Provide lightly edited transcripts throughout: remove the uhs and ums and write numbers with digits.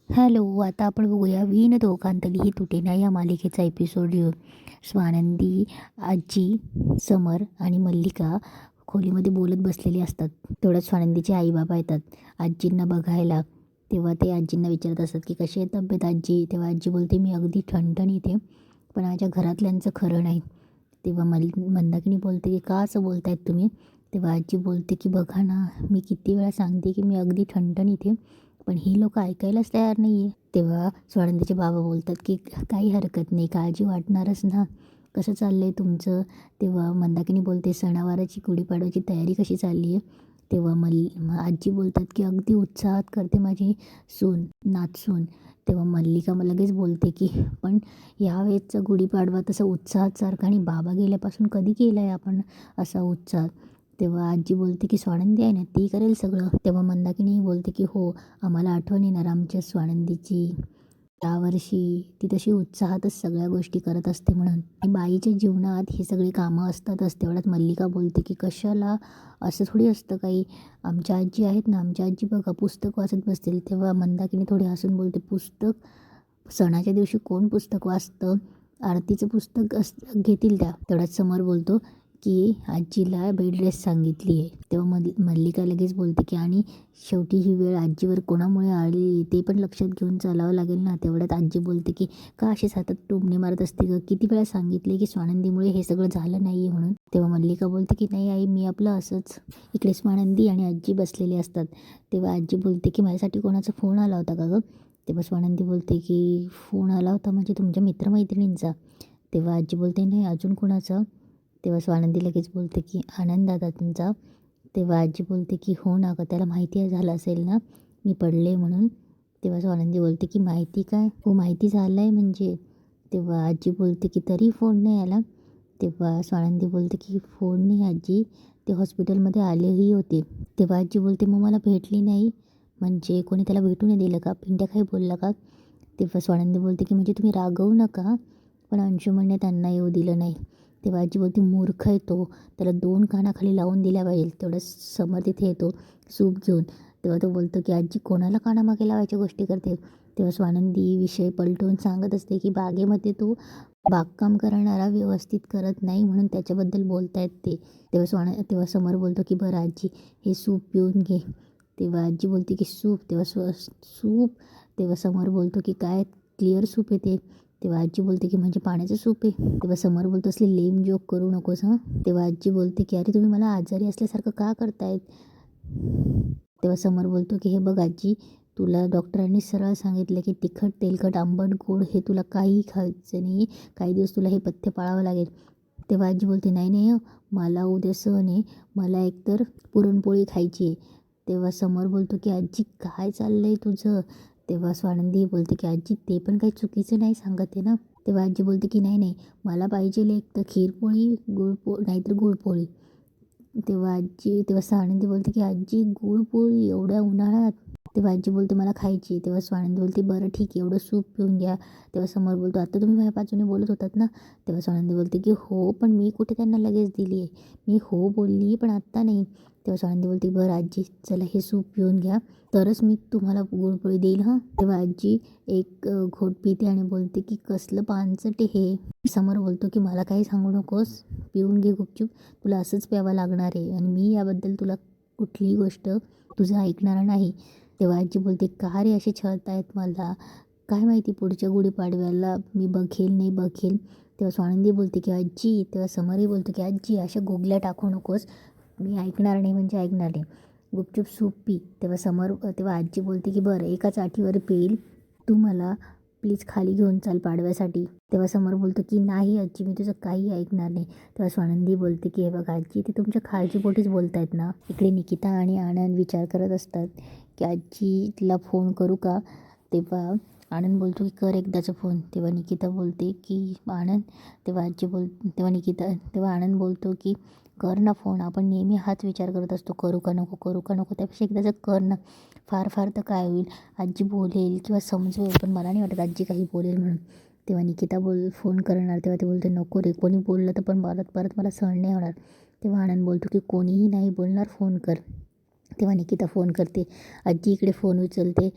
Hello, आता आपण बघूया विण दोघांतली ही तुटेना या मालिकेचा एपिसोड घेऊ. स्वानंदी, आजी, समर आणि मल्लिका खोलीमध्ये बोलत बसलेली असतात. तेवढ्यात स्वानंदीचे आईबाबा येतात आजींना बघायला. तेव्हा ते आजींना विचारत असतात की कशी आहे तब्येत आजी. तेव्हा आजी बोलते मी अगदी ठणठणीत आहे, पण माझ्या घरातल्यांचं खरं नाही. तेव्हा मंदाकिनी बोलते की का असं बोलतायत तुम्ही. तेव्हा आजी बोलते की बघा ना, मी किती वेळा सांगते की मी अगदी ठणठणीत आहे, पण ही लोकं ऐकायलाच तयार नाही आहे. तेव्हा स्वानंदीचे बाबा बोलतात की काही हरकत नाही, काळजी वाटणारच ना, कसं चाललं आहे तुमचं. तेव्हा मंदाकिनी बोलते सणावाराची गुढीपाडव्याची तयारी कशी चालली आहे. तेव्हा आजी बोलतात की अगदी उत्साहात करते माझी सून नातसून. तेव्हा मल्लिका मला लगेच बोलते की पण यावेळेसचा गुढीपाडवा तसा उत्साहात सारखा आणि बाबा गेल्यापासून कधी केला आहे आपण असा उत्साह. तेव्हा आजी बोलते की स्वानंदी आहे ना ती करेल सगळं. तेव्हा मंदाकिनी बोलते की हो, आम्हाला आठवण येणार आमच्या स्वानंदीची. यावर्षी ती तशी उत्साहातच सगळ्या गोष्टी करत असते म्हणून. आणि बाईच्या जीवनात हे सगळे कामं असतातच. तेवढ्यात मल्लिका बोलते की कशाला, असं थोडी असतं काही. आमच्या आजी आहेत ना, आमच्या आजी बघा पुस्तक वाचत बसतील. तेव्हा मंदाकिनी थोडी हसून बोलते पुस्तक, सणाच्या दिवशी कोण पुस्तक वाचतं. आरतीचं पुस्तक घेतील त्या. तेवढ्यात समर बोलतो की आजीला बेड रेस्ट सांगितली आहे. तेव्हा मल्लिका लगेच बोलते की आणि शेवटी ही वेळ आजीवर कोणामुळे आली ते पण लक्षात घेऊन चालावं लागेल ना. तेवढ्यात आजी बोलते की का असे सतत टोमणे मारत असते ग, किती वेळा सांगितले की स्वानंदीमुळे हे सगळं झालं नाही आहे म्हणून. तेव्हा मल्लिका बोलते की नाही आई, मी आपलं असंच. इकडे स्वानंदी आणि आजी बसलेले असतात. तेव्हा आजी बोलते की माझ्यासाठी कोणाचा फोन आला होता का गं. तेव्हा स्वानंदी बोलते की फोन आला होता म्हणजे तुमच्या मित्रमैत्रिणींचा. तेव्हा आजी बोलते नाही अजून कोणाचा. तेव्हा स्वानंदी लगेच बोलते की आनंद दादांचा. तेव्हा आजी बोलते की हो ना गं, त्याला माहिती झालं असेल ना मी पडले म्हणून. तेव्हा स्वानंदी बोलते की माहिती काय, हो माहिती झालं आहे म्हणजे. तेव्हा आजी बोलते की तरी फोन नाही आला. तेव्हा स्वानंदी बोलते की फोन नाही आजी, ते हॉस्पिटलमध्ये आलेही होते. तेव्हा आजी बोलते मग मला भेटली नाही म्हणजे कोणी त्याला भेटू नाही दिलं का, पिंट्या काही बोलला का. तेव्हा स्वानंदी बोलते की म्हणजे तुम्ही रागवू नका, पण अंशुमनने त्यांना येऊ दिलं नाही. तेव्हा आजी बोलते मूर्ख आहे तो, त्याला 2 कानाखाली लावून दिल्या पाहिजे. तेवढं समर तिथे येतो सूप घेऊन. तेव्हा तो बोलतो की आजी कोणाला कानामागे लावायच्या गोष्टी करते. तेव्हा स्वानंदी विषय पलटून सांगत असते की बागेमध्ये तो बागकाम करणारा व्यवस्थित करत नाही म्हणून त्याच्याबद्दल बोलतायत ते. तेव्हा समर बोलतो की बरं आजी, हे सूप पिऊन घे. तेव्हा आजी बोलते की सूप. तेव्हा सूप. तेव्हा समर बोलतो की काय क्लिअर सूप आहे ते. तेव्हा आजी बोलते की म्हणजे पाण्याचं सूप आहे. तेव्हा समर बोलतो असले लेम जोक करू नकोस हां. तेव्हा आजी बोलते की अरे तुम्ही मला आजारी असल्यासारखं का करतायत. तेव्हा समर बोलतो की हे बघ आजी, तुला डॉक्टरांनी सरळ सांगितलं की तिखट तेलकट आंबट गोड हे तुला काहीही खायचं नाही, काही दिवस तुला हे पथ्य पाळावं लागेल. तेव्हा आजी बोलते नाही नाही मला उद्या सण आहे, मला एकतर पुरणपोळी खायची आहे. तेव्हा समर बोलतो की आजी काय चाललं आहे तुझं. तेव्हा स्वानंदी बोलते की आजी ते पण काही चुकीचं नाही सांगत आहे ना. तेव्हा आजी बोलते की नाही नाही, मला पाहिजे एक तर खीरपोळी नाहीतर गुळपोळी. तेव्हा स्वानंदी बोलते की आजी गुळपोळी एवढ्या उन्हाळ्यात. तेव्हा आजी बोलते मला खायची. तेव्हा स्वानंदी बोलते बरं ठीक आहे, एवढं सूप पिऊन घ्या. तेव्हा समोर बोलतो आता तुम्ही माझ्या बाजूने बोलत होतात ना. तेव्हा स्वानंदी बोलते की हो, पण मी कुठे त्यांना लगेच दिली आहे, मी हो बोलली पण आत्ता नाही. तेव्हा स्वानंदी बोलते बरं आजी चला हे सूप पिऊन घ्या, तरच मी तुम्हाला गुळपोळी देईल हां. तेव्हा आजी एक घोट पिते आणि बोलते की कसलं पानचट हे. समोर बोलतो की मला काही सांगू नकोस, पिऊन घे गुपचूप, तुला असंच प्यावं लागणार आहे आणि मी याबद्दल तुला कुठलीही गोष्ट तुझं ऐकणार नाही. तेव्हा आजी बोलते का रे असे छळतायत मला, काय माहिती पुढच्या गुढीपाडव्याला मी बघेल नाही बघेल. तेव्हा स्वानंदी बोलते की आजी. तेव्हा समरही बोलतो की आजी अशा गोगल्या टाकू नकोस, मी ऐकणार नाही म्हणजे ऐकणार नाही, गुपचूप सूप पी. तेव्हा आजी बोलते की बरं एकाच आठीवर पेईल, तू मला प्लीज खाली घेऊन चाल पाडव्यासाठी. तेव्हा समर बोलतो की नाही आजी, मी तुझं काही ऐकणार नाही. तेव्हा स्वानंदी बोलते की हे बघा आजी, ते तुमच्या काळजीपोटीच बोलत आहेत ना. इकडे निकिता आणि आनंद विचार करत असतात की आजीला फोन करू का. तेव्हा आनंद बोलतो की कर एकदाचा फोन. तेव्हा निकिता बोलते की आनंद. तेव्हा आनंद बोलतो की कर ना फोन, आपण नेहमी हाच विचार करत असतो करू का नको करू का नको, त्यापेक्षा एकदाचं कर ना. फार फार तर काय होईल, आजी बोलेल किंवा समजवेल, पण मला नाही वाटत आजी काही बोलेल म्हणून. तेव्हा निकिता फोन करणार. तेव्हा ते बोलते नको रे, कोणी बोललं तर पण परत मला सहन नाही होणार. तेव्हा आनंद बोलतो की कोणीही नाही बोलणार, फोन कर. तेव्हा निकिता फोन करते. आजी इकडे फोन उचलते.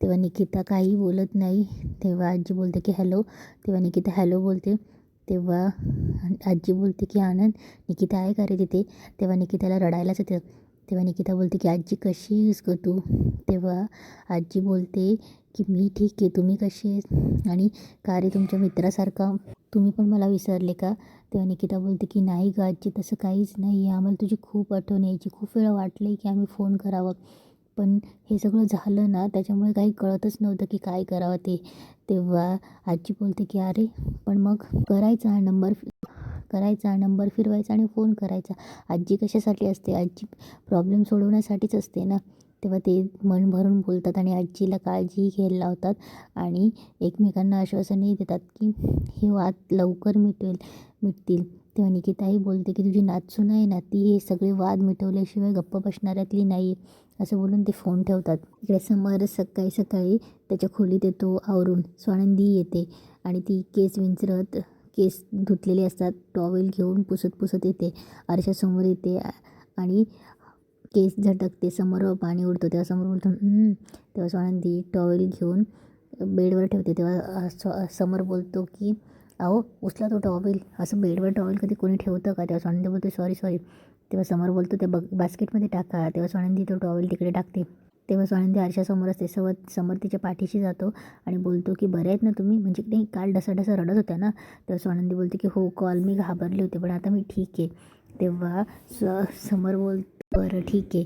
तेव्हा निकिता काही बोलत नाही. तेव्हा आजी बोलते की हॅलो. तेव्हा निकिता हॅलो बोलते. तेव्हा आजी बोलते की आनंद, निकिता आहे का रे तिथे? तेव्हा निकिताला रडायलाच येतं. तेव्हा निकिता बोलते की आजी कशी आहेस गं तू? तेव्हा आजी बोलते की मी ठीक आहे, तुम्ही कशी आहेस? आणि का रे तुमच्या मित्रासारखा तुम्ही पण मला विसरले का? तेव्हा निकिता बोलते की नाही गं आजी, तसं काहीच नाही आहे. आम्हाला तुझी खूप आठवण यायची. खूप वेळा वाटलं की आम्ही फोन करावं, पण हे सगळं झालं ना त्याच्यामुळे काही कळतच नव्हतं की काय करावं ते. तेव्हा आजी बोलते की अरे पण मग करायचा नंबर फिरवायचा आणि फोन करायचा. आजी कशासाठी असते? आजी प्रॉब्लेम सोडवण्यासाठीच असते ना. तेव्हा ते मन भरून बोलतात आणि आजीला काळजीही घ्यायला लावतात आणि एकमेकांना आश्वासनही देतात की हे वाद लवकर मिटतील. तेव्हा निकिताही बोलते की तुझी नातसून आहे ना, ती हे सगळे वाद मिटवल्याशिवाय गप्प बसणाऱ्यातली नाही आहे, असं बोलून ते फोन ठेवतात. इकडे समर सकाळी सकाळी त्याच्या खोलीत येतो आवरून. स्वानंदी येते आणि ती केस धुतलेले असतात, टॉवेल घेऊन पुसत येते. आरशासमोर येते आणि केस झटकते. समोर पाणी उडतं. तेव्हा समोर बोलतो तेव्हा स्वानंदी टॉवेल घेऊन बेडवर ठेवते. तेव्हा समर बोलतो की अहो उचला तो टॉवेल, असं बेडवर टॉवेल कधी कोणी ठेवतं का? तेव्हा स्वानंदी बोलते सॉरी. तेव्हा समर बोलतो ते बास्केटमध्ये टाका. तेव्हा स्वानंदी तो टॉवेल तिकडे टाकते. तेव्हा स्वानंदी आरशासमोर असते. समर तिच्या पाठीशी जातो आणि बोलतो की बरे आहेत ना तुम्ही? म्हणजे नाही, काल ढसाढसा रडत होत्या ना? तेव्हा स्वानंदी बोलते की हो, काल मी घाबरले होते पण आता मी ठीक आहे. तेव्हा समर बोलतो बरं ठीक आहे.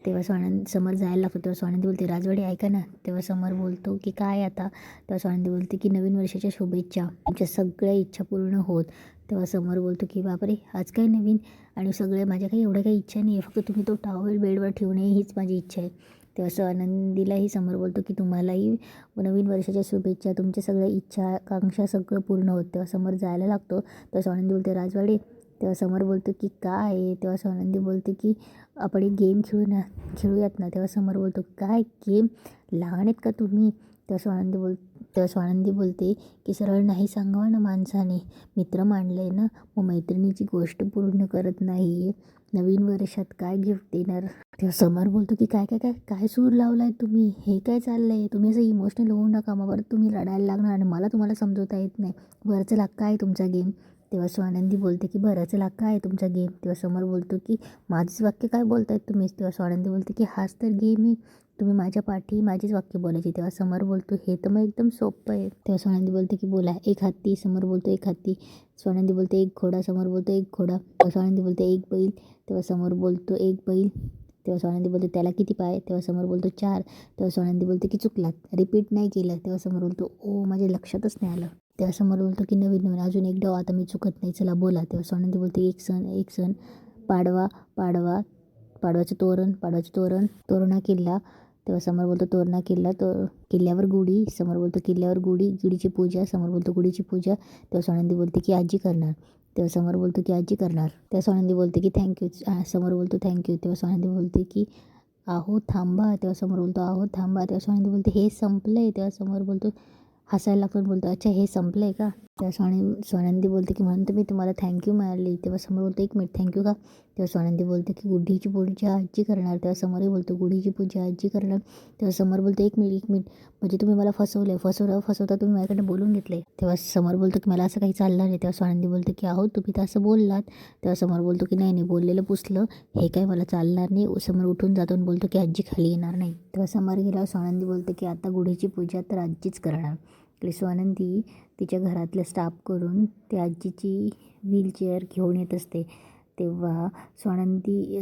तेव्हा समर जायला लागतो. तेव्हा स्वानंदी बोलते राजवाडे ऐका ना. तेव्हा समर बोलतो की काय आता? तेव्हा स्वानंदी बोलते की नवीन वर्षाच्या शुभेच्छा, तुमच्या सगळ्या इच्छा पूर्ण होत. तेव्हा समर बोलतो की बापरे आज काय नवीन? आणि माझ्या काही एवढ्या काही इच्छा नाही आहे, फक्त तुम्ही तो टॉवेल बेडवर ठेवू नये हीच माझी इच्छा आहे. तेव्हा स्वानंदीलाही समर बोलतो की तुम्हालाही नवीन वर्षाच्या शुभेच्छा, तुमच्या सगळ्या इच्छा आकांक्षा सगळं पूर्ण होत. तेव्हा समर जायला लागतो. तेव्हा स्वानंदी बोलते राजवाडे. तेव्हा समर बोलतो की काय आहे? तेव्हा स्वानंदी बोलते की आपण एक गेम खेळूयात ना. तेव्हा समर बोलतो काय गेम? लहान आहेत का तुम्ही? तेव्हा स्वानंदी बोलते की सरळ नाही सांगावं ना माणसाने, मित्र मांडले ना, मग मैत्रिणीची गोष्ट पूर्ण करत नाही, नवीन वर्षात काय गिफ्ट देणार? तेव्हा समर बोलतो की काय काय काय काय सूर लावलाय तुम्ही? हे काय चाललंय? तुम्ही असं इमोशनल होऊ नका, मग परत तुम्ही रडायला लागणार आणि मला तुम्हाला समजवता येत नाही. बरं चला काय तुमचा गेम? तेव्हा स्वानंदी बोलते की बरं चला काय आहे तुमचा गेम? तेव्हा समर बोलतो की माझंच वाक्य काय बोलतायत तुम्ही? तेव्हा स्वानंदी बोलते की हाच तर गेम आहे, तुम्ही माझ्या पाठी माझीच वाक्य बोलायची. तेव्हा समर बोलतो हे तर मग एकदम सोपं आहे. तेव्हा स्वानंदी बोलते की बोला. एक हत्ती. समर बोलतो एक हत्ती. स्वानंदी बोलते एक घोडा. समर बोलतो एक घोडा. तेव्हा स्वानंदी बोलते एक बैल. तेव्हा समोर बोलतो एक बैल. तेव्हा स्वानंदी बोलते त्याला किती पाय? तेव्हा समोर बोलतो 4. तेव्हा स्वानंदी बोलते की चुकलात, रिपीट नाही केलं. तेव्हा समोर बोलतो ओ माझ्या लक्षातच नाही आलं. तेव्हा समोर बोलतो की नवीन अजून एक डाव, आता मी चुकत नाही, चला बोला. तेव्हा स्वानंदी बोलते एक सण पाडवाचं तोरण तोरणा किल्ला. तेव्हा समोर बोलतो तोरणा किल्ला. किल्ल्यावर गुढी. समोर बोलतो किल्ल्यावर गुढीची पूजा. समोर बोलतो गुढीची पूजा. तेव्हा स्वानंदी बोलते की आजी करणार. तेव्हा समोर बोलतो की आजी करणार. तेव्हा स्वानंदी बोलते की थँक्यू. समोर बोलतो थँक्यू. तेव्हा स्वानंदी बोलते की आहो थांबा. तेव्हा समोर बोलतो आहो थांबा. तेव्हा स्वानंदी बोलते हे संपलं आहे. तेव्हा समोर बोलतो हसायला लागतो आणि बोलतो अच्छा हे संपलं आहे का? तेव्हा स्वानंदी बोलते की म्हणून तर मी तुम्हाला थँक्यू म्हणाली. तेव्हा समोर बोलतो एक मिनिट थँक्यू का? तेव्हा स्वानंदी बोलते की गुढीची पूजा आजी करणार. तेव्हा समोरही बोलतो गुढीची पूजा आजी करणार. तेव्हा समोर बोलतो एक मिनिट म्हणजे तुम्ही मला फसवता तुम्ही माझ्याकडे बोलून घेतले. तेव्हा समोर बोलतो की मला असं काही चालणार नाही. तेव्हा स्वानंदी बोलते की अहो तुम्ही तर असं बोललात. तेव्हा समोर बोलतो की नाही बोललेलं पुसलं, हे काय मला चालणार नाही. समोर उठून जातो आणि बोलतो की आजी खाली येणार नाही. तेव्हा समोर गेल्यावर स्वानंदी बोलते की आता गुढीची पूजा तर आजीच करणार. स्वानंदी तिच्या घरातलं स्टाफ करून त्या आजीची व्हीलचेअर घेऊन येत असते. तेव्हा स्वानंदी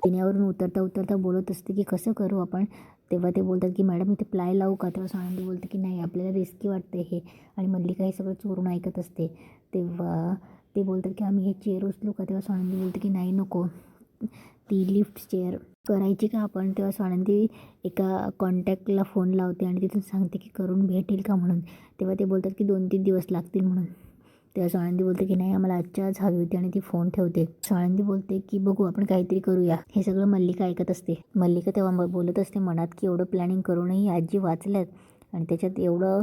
पिण्यावरून उतरता बोलत असते की कसं करू आपण? तेव्हा ते बोलतात की मॅडम इथे प्लाय लावू का? तेव्हा स्वानंदी बोलते की नाही आपल्याला रिस्की वाटते हे, आणि मल्लिका हे सगळं चोरून ऐकत असते. तेव्हा ते बोलतात की आम्ही हे चेअर उचलू का? तेव्हा स्वानंदी बोलते की नाही नको, ती लिफ्ट चेअर करायची का आपण? तेव्हा स्वानंदी एका कॉन्टॅक्टला फोन लावते आणि तिथून सांगते की करून भेटेल का म्हणून. तेव्हा ते बोलतात की 2-3 दिवस लागतील म्हणून. तेव्हा स्वानंदी बोलते की नाही आम्हाला आजच्या आज हवी होती आणि ती फोन ठेवते. स्वानंदी बोलते की बघू आपण काहीतरी करूया. हे सगळं मल्लिका ऐकत असते. मल्लिका तेव्हा बोलत असते मनात की एवढं प्लॅनिंग करूनही आजी वाचल्यात आणि त्याच्यात एवढं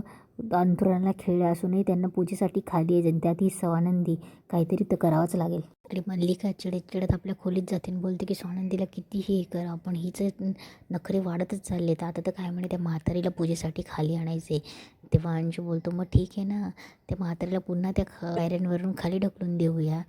अंथरुणाला खेळ असूनही त्यांना पूजेसाठी खाली यायचं आणि त्यात ही स्वानंदी, काहीतरी तर करावंच लागेल. इकडे मल्लिका चिडत चिडत आपल्या खोलीत जाते आणि बोलते की स्वानंदीला कितीही हे करा पण हिचं नखरे वाढतच चालले तर आता तर काय म्हणे त्या म्हातारीला पूजेसाठी खाली आणायचे. तेव्हा अंशू बोलतो मग ठीक आहे ना, त्या म्हातारीला पुन्हा त्या पायऱ्यांवरून खाली ढकलून देऊया.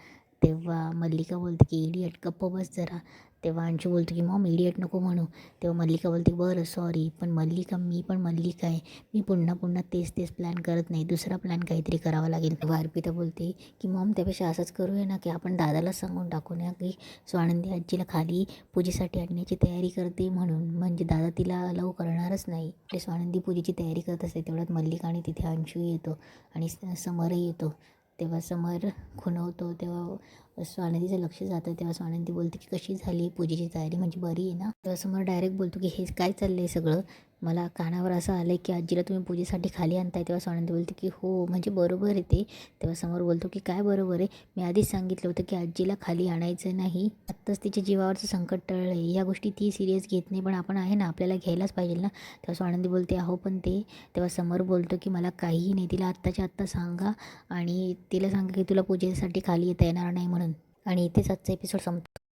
तेव्हा मल्लिका बोलते की इडियट गप्प बस जरा. तेव्हा अंशू बोलतो की मॉम इडियट नको म्हणू. तेव्हा मल्लिका बोलते बरं सॉरी, पण मल्लिका मी पण मल्लिका आहे, मी पुन्हा पुन्हा तेच प्लॅन करत नाही, दुसरा प्लॅन काहीतरी करावा लागेल. तेव्हा अर्पिता बोलते की मॉम त्यापेक्षा असंच करूया ना की आपण दादाला सांगून टाकू ना की स्वानंदी आजीला खाली पूजेसाठी आणण्याची तयारी करते म्हणून, म्हणजे दादा तिला अलाव करणारच नाही. ते स्वानंदी पूजेची तयारी करत असते तेवढ्यात मल्लिका आणि तिथे अंशू येतो आणि समरही येतो. तेव्हा समर खुणवतो तेव्हा स्वानंदीचं लक्ष जातं. तेव्हा स्वानंदी बोलते की कशी झाली पूजेची तयारी, म्हणजे बरी आहे ना. तेव्हा समर डायरेक्ट बोलतो की हे काय चाललं आहे सगळं, मला कानावर असं आलं आहे की आजीला तुम्ही पूजेसाठी खाली आणताय. तेव्हा स्वानंदी बोलते की हो म्हणजे बरोबर आहे ते. तेव्हा समोर बोलतो की काय बरोबर आहे, मी आधीच सांगितलं होतं की आजीला खाली आणायचं नाही, आत्ताच तिच्या जीवावरचं संकट टळलं आहे, या गोष्टी ती सिरियस घेत नाही पण आपण आहे ना, आपल्याला घ्यायलाच पाहिजे ना. तेव्हा स्वानंदी बोलते अहो पण ते. तेव्हा समोर बोलतो की मला काहीही नाही, तिला आत्ताच्या आत्ता सांगा आणि तिला सांगा की तुला पूजेसाठी खाली येता येणार नाही म्हणून. आणि इथेच आजचा एपिसोड संपतो.